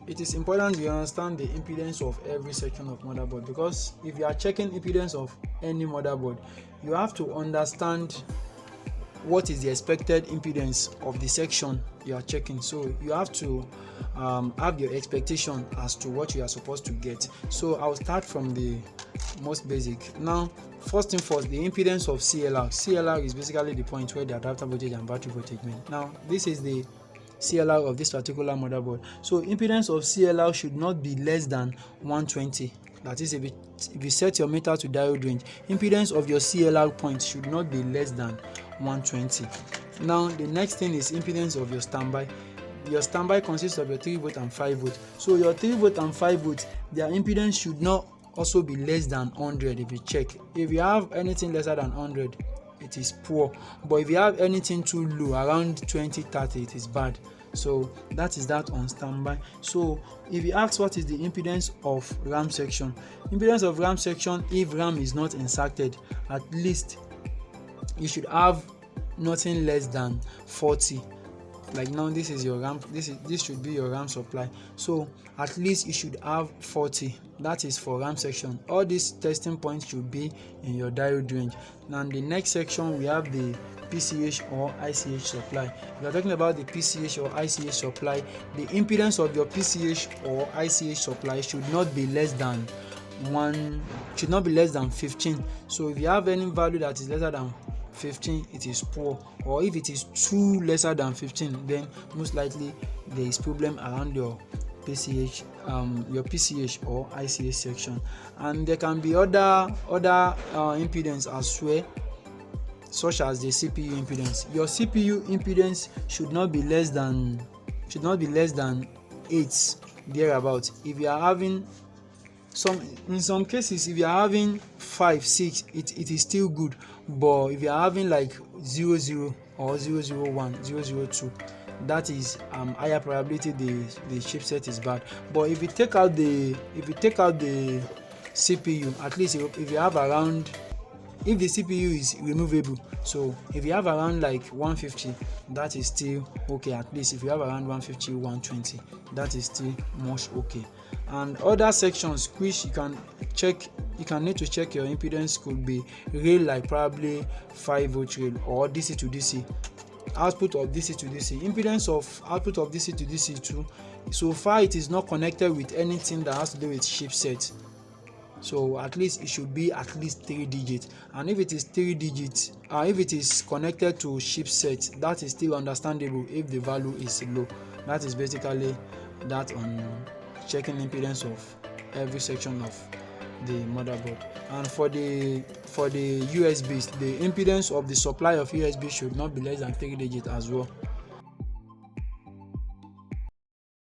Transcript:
it is important you understand the impedance of every section of motherboard, because if you are checking impedance of any motherboard, you have to understand what is the expected impedance of the section you are checking. So you have to have your expectation as to what you are supposed to get. So I'll start from the most basic. Now, first thing first, the impedance of CLR. CLR is basically the point where the adapter voltage and battery voltage meet. Now, this is the CLR of this particular motherboard. So impedance of CLR should not be less than 120. That is, if you set your meter to diode range, impedance of your CLR point should not be less than 120. Now, the next thing is impedance of your standby. Your standby consists of your 3 volt and 5 volt. So your 3 volt and 5 volt, their impedance should not also be less than 100. If you check, if you have anything lesser than 100, it is poor, but if you have anything too low, around 20-30, it is bad. So that is that on standby. So if you ask what is the impedance of RAM section, impedance of RAM section, if RAM is not inserted, at least you should have nothing less than 40. Like now, this is your RAM, this should be your RAM supply, so at least you should have 40. That is for RAM section. All these testing points should be in your diode range. Now in the next section, we have the PCH or ICH supply. If you are talking about the PCH or ICH supply, the impedance of your PCH or ICH supply should not be less than 15. So if you have any value that is lesser than 15, it is poor, or if it is too lesser than 15, then most likely there is problem around your PCH or ICH section. And there can be other impedance as well, such as the CPU impedance. Your CPU impedance should not be less than 8 thereabout. If you are having in some cases, if you are having 5, 6, it is still good, but if you are having like 00 or 001, 002, that is higher probability the chipset is bad. But if you take out the CPU, at least if you have around, if the CPU is removable, so if you have around like 150, that is still okay. At least if you have around 150, 120, that is still much okay. And other sections which you can need to check your impedance could be rail, like probably 5 volt rail or DC to DC, output of DC to DC. Impedance of output of DC to DC too, so far it is not connected with anything that has to do with chipset, so at least it should be at least 3 digits. And if it is 3 digits, if it is connected to chipset, that is still understandable if the value is low. That is basically that on checking impedance of every section of the motherboard. And for the USBs, the impedance of the supply of USB should not be less than 3 digits as well.